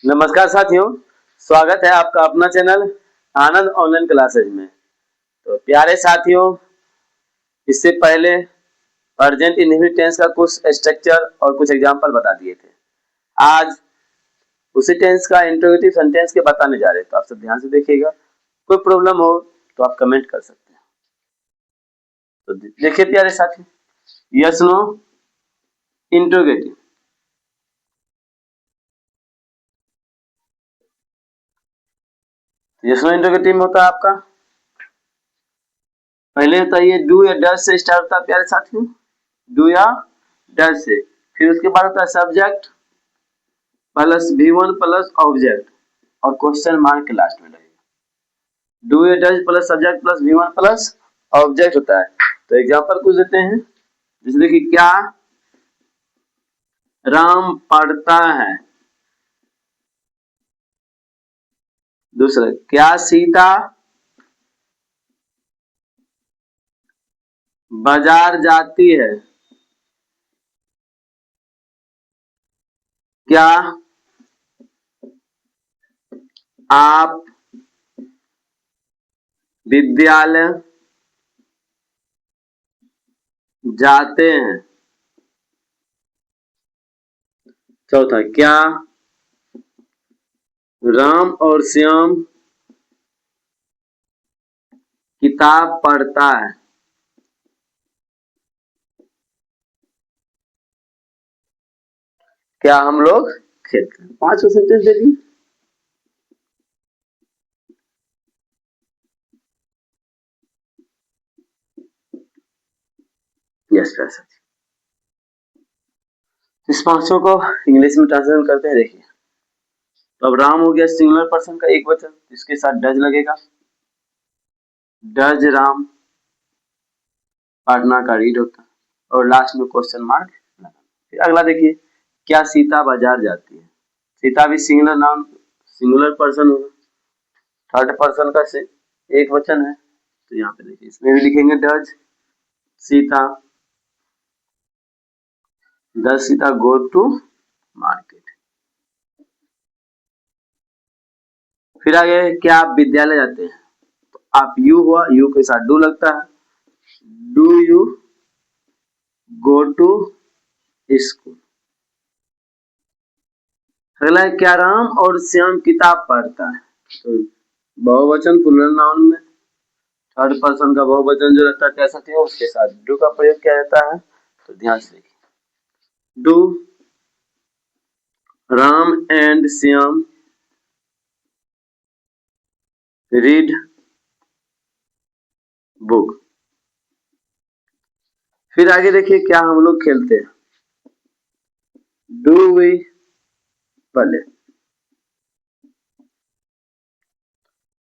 नमस्कार साथियों, स्वागत है आपका अपना चैनल आनंद ऑनलाइन क्लासेज में। तो प्यारे साथियों, इससे पहले प्रेजेंट इंडेफिनिट टेंस का कुछ स्ट्रक्चर और कुछ एग्जांपल बता दिए थे। आज उसी टेंस का इंट्रोगेटिव सेंटेंस के बताने जा रहे हैं, तो आप सब ध्यान से देखिएगा। कोई प्रॉब्लम हो तो आप कमेंट कर सकते हैं। तो देखिए प्यारे साथियों, yes no interrogative. Yes no interrogative में होता है आपका, पहले होता है ये डू या डज से स्टार्ट होता है प्यारे साथियों, डू या डज से। फिर उसके बाद होता है subject plus V1 plus object और क्वेश्चन मार्क के लास्ट में लगेगा। डू या does plus subject plus V1 plus object होता है। तो एग्जांपल कुछ देते हैं, जैसे देखिए, क्या राम पढ़ता है। दूसरा, क्या सीता बाजार जाती है। क्या आप विद्यालय जाते हैं। चौथा, क्या राम और श्याम किताब पढ़ता है। क्या हम लोग खेलते हैं। 5 सेंटेंस दे दी। यस सर, इस पांचों को इंग्लिश में ट्रांसलेट करते हैं। देखिए, तो अब राम हो गया सिंगुलर पर्सन का एक वचन, इसके साथ डज लगेगा, डज राम पढ़ना का रीड होता है और लास्ट में क्वेश्चन मार्क लगाना। फिर अगला देखिए, क्या सीता बाजार जाती है। सीता भी सिंगुलर नाम, सिंगुलर पर्सन होगा, थर्ड पर्सन का से एक वचन है। तो यहाँ पे देखिए, इसमें भी लिखेंगे does Sita, does Sita go to market. फिर आगे, क्या आप विद्यालय जाते हैं। तो आप यू हुआ, यू के साथ डू लगता है, do you go to school. अगला है, क्या राम और श्याम किताब पढ़ता है। तो बहुवचन प्लूरल नाउन में थर्ड पर्सन का बहुवचन जो रहता है कैसा थे, उसके साथ डू का प्रयोग किया जाता है। तो ध्यान से देखिए, do Ram and Shyam read book. फिर आगे देखिए, क्या हम लोग खेलते हैं, डू वी प्ले।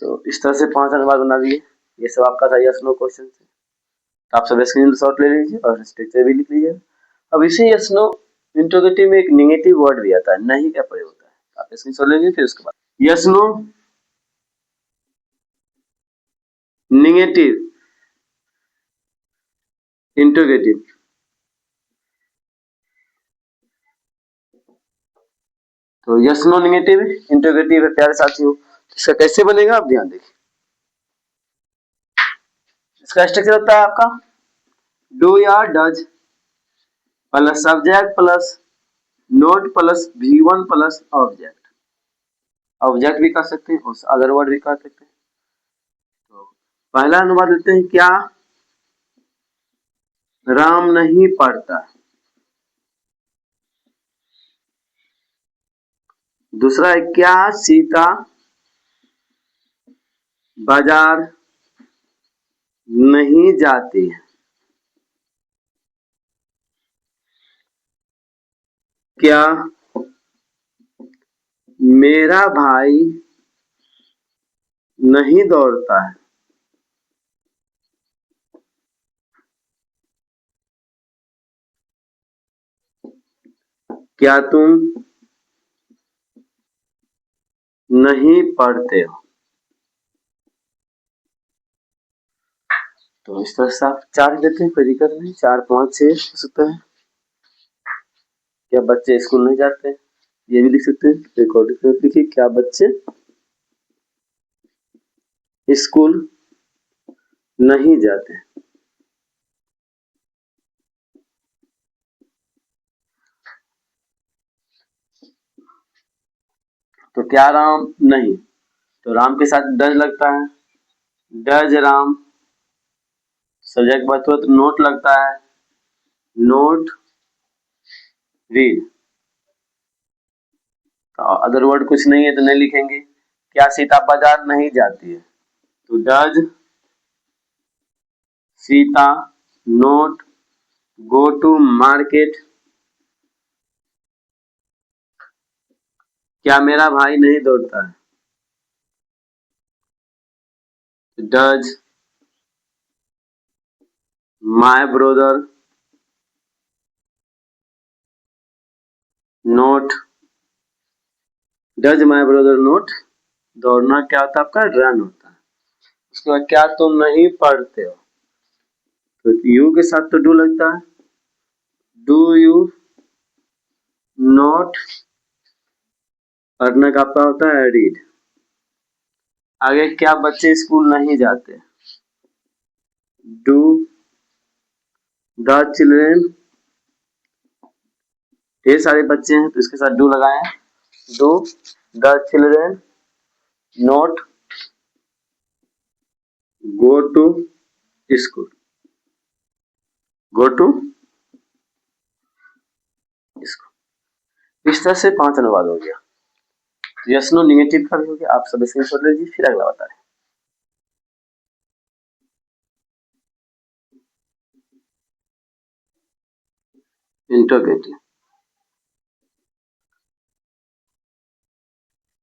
तो इस तरह से 5 अनुवाद बना दिए। ये सब आपका था यस नो क्वेश्चन से। आप सब स्क्रीनशॉट ले लीजिए और स्ट्रक्चर भी लिख लीजिए। अब इसी यस नो इंट्रोगेटिव में एक नेगेटिव वर्ड भी आता है, नहीं का प्रयोग होता है। आप स्क्रीनशॉट ले लीजिए। फिर उसके बाद यस नो नेगेटिव इंट्रोगेटिव। तो यस नो नेगेटिव इंट्रोगेटिव है प्यारे साथियों। इसका कैसे बनेगा आप ध्यान देखिए। इसका स्ट्रक्चर होता है आपका, डू या does plus subject plus note plus V1 plus object. Object भी कर सकते हैं और अदर वर्ड भी कर सकते हैं। तो पहला अनुवाद लेते हैं, क्या राम नहीं पढ़ता। दूसरा है, क्या सीता बाजार नहीं जाती है। क्या मेरा भाई नहीं दौड़ता है। क्या तुम नहीं पढ़ते हो। तो इस तरह से आप 4 देते हैं, कोई दिक्कत नहीं। 4 5 6 हो सकता है। क्या बच्चे स्कूल नहीं जाते। ये भी लिख सकते हैं। एक और लिखिए, क्या बच्चे स्कूल नहीं जाते? तो क्या राम नहीं, तो राम के साथ डज लगता है, डज राम। सब्जेक्ट बात हुआ तो नोट लगता है, नोट रीड। तो अदर वर्ड कुछ नहीं है तो नहीं लिखेंगे। क्या सीता बाजार नहीं जाती है? तो does Sita not go to market? क्या मेरा भाई नहीं दौड़ता है? Does my brother not, does my brother not? दौड़ना क्या होता है आपका? रन होता है। उसके बाद क्या तुम नहीं पढ़ते हो? तो यू के साथ तो डू लगता है, डू यू नोट? पढ़ना का आपका होता है रीड। आगे क्या बच्चे स्कूल नहीं जाते? डू द चिल्ड्रेन, ढेर सारे बच्चे हैं तो इसके साथ डू लगाए। Do the children not go to school? Go to school. इस तरह से 5 अनुवाद हो गया। यस नो निगेटिव का भी हो गया। आप सब स्क्रीनशॉट ले लीजिए, फिर अगला बता रहे। Interrogative,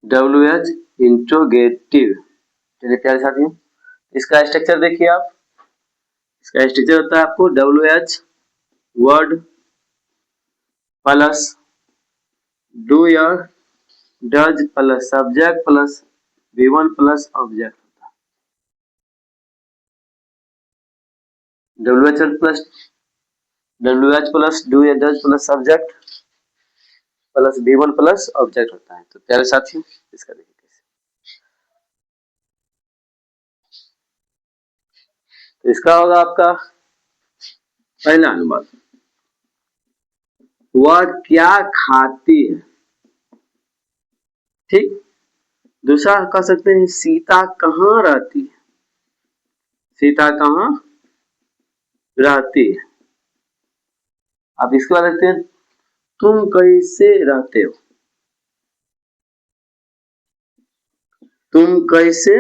WH interrogative. चलिए प्यारे साथियों, इसका स्ट्रक्चर देखिए आप। इसका स्ट्रक्चर होता है आपको WH वर्ड प्लस डू या does plus subject plus V1 plus object. WH plus do या does plus subject plus V1 plus object होता है। तो प्यारे साथियों, इसका देखिए कैसे। तो इसका होगा आपका पहला अनुवाद, वह क्या खाती है। ठीक। दूसरा कह सकते हैं सीता कहाँ रहती है? सीता कहाँ रहती है? आप इसके बाद देखते हैं तुम कैसे रहते हो? तुम कैसे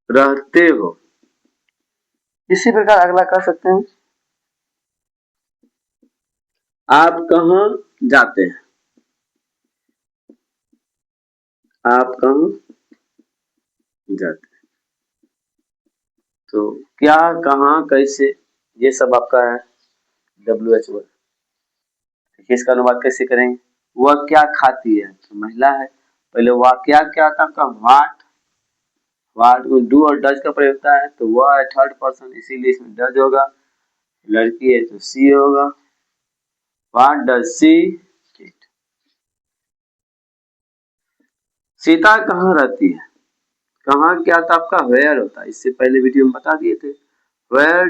रहते हो? इसी प्रकार अगला कह सकते हैं आप कहाँ जाते हैं? आप कहाँ जाते हैं? तो क्या कहाँ कैसे ये सब आपका है WH वर्ड। देखिए इसका अनुवाद कैसे करेंगे। वह क्या खाती है? तो महिला है। पहले वह क्या क्या था आपका वाट, वाट में डू और डज का प्रयोग होता है तो वह है थर्ड पर्सन, इसीलिए इसमें डज होगा। लड़की है तो सी होगा। What does see it? Sita कहाँ रहती है? कहाँ क्या था आपका वेयर होता है। इससे पहले वीडियो में बता दिए थे। वेयर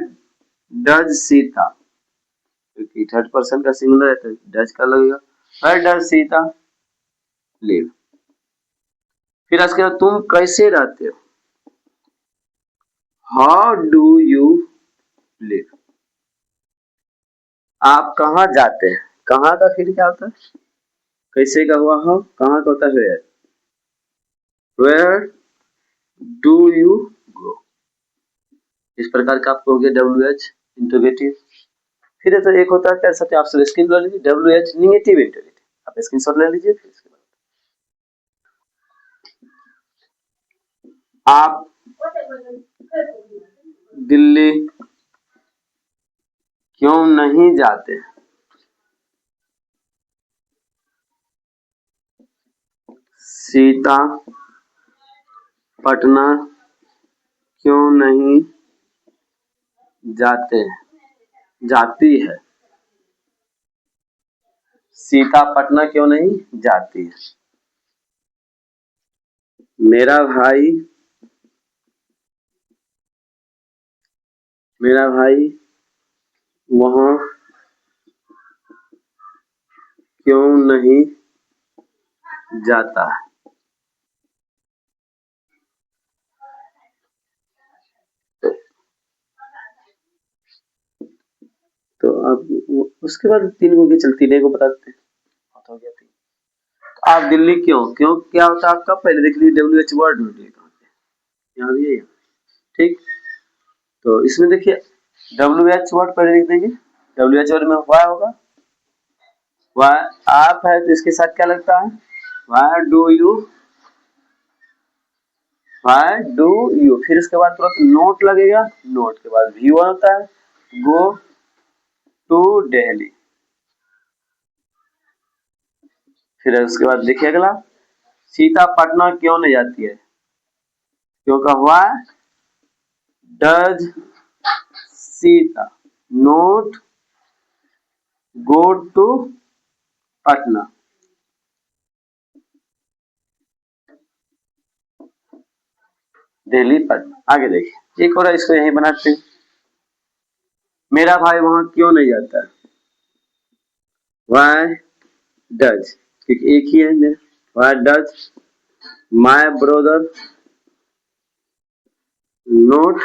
डज सीता, क्योंकि थर्ड पर्सन का सिंगुलर है तो डज का लगेगा। Where does Sita live. फिर उसके बाद तुम कैसे रहते हो? How do you live? आप कहाँ जाते हैं? कहाँ का फिर क्या होता है? कैसे का हुआ हाउ, कहाँ का होता है where. Where do you go? इस प्रकार का आपको हो गया WH इंट्रोगेटिव। फिर तो एक होता है क्या सकते आप स्क्रीन ले लीजिए WH निगेटिव इंट्रोगेटिव। आप स्क्रीनशॉट ले लीजिए। फिर इसके बाद आप दिल्ली क्यों नहीं जाते? सीता पटना क्यों नहीं जाते जाती है? सीता पटना क्यों नहीं जाती है? मेरा भाई वहाँ क्यों नहीं जाता? तो अब उसके बाद तीन को चल तीन को बताते हैं। हो गया तीन। आप दिल्ली क्यों क्यों क्या होता है आपका? पहले देख लीजिए WH वर्ड ढूंढ लीजिए कहाँ पे, यहाँ भी है यहाँ। ठीक, तो इसमें देखिए WH वर्ड पहले लिख देंगे। WH वर्ड में वाई होगा, वाई आप है तो इसके साथ क्या लगता है? वाई डू यू, फिर उसके बाद तुरंत नोट लगेगा, नोट के बाद V1 होता है, गो टू दिल्ली। फिर उसके बाद देखिए अगला, सीता पटना क्यों नहीं जाती है? क्योंकि why does Sita not go to Patna? Delhi Patna. आगे देखिए एक और इसको यहीं बनाते हैं। मेरा भाई वहां क्यों नहीं जाता है? व्हाई डज, क्योंकि एक ही है मेरा, why does my brother not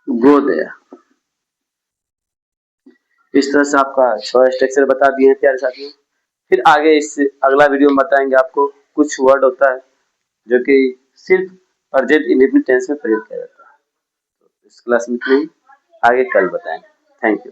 go there. इस तरह से आपका 6 स्ट्रक्चर बता दिए हैं प्यारे साथियों। फिर आगे इस अगला वीडियो में बताएंगे आपको कुछ वर्ड होता है जो कि सिर्फ प्रेजेंट इंडेफिनिट टेंस में प्रयोग किया जाता है। तो इस क्लास में इतना ही, आगे कल बताएंगे। Thank you.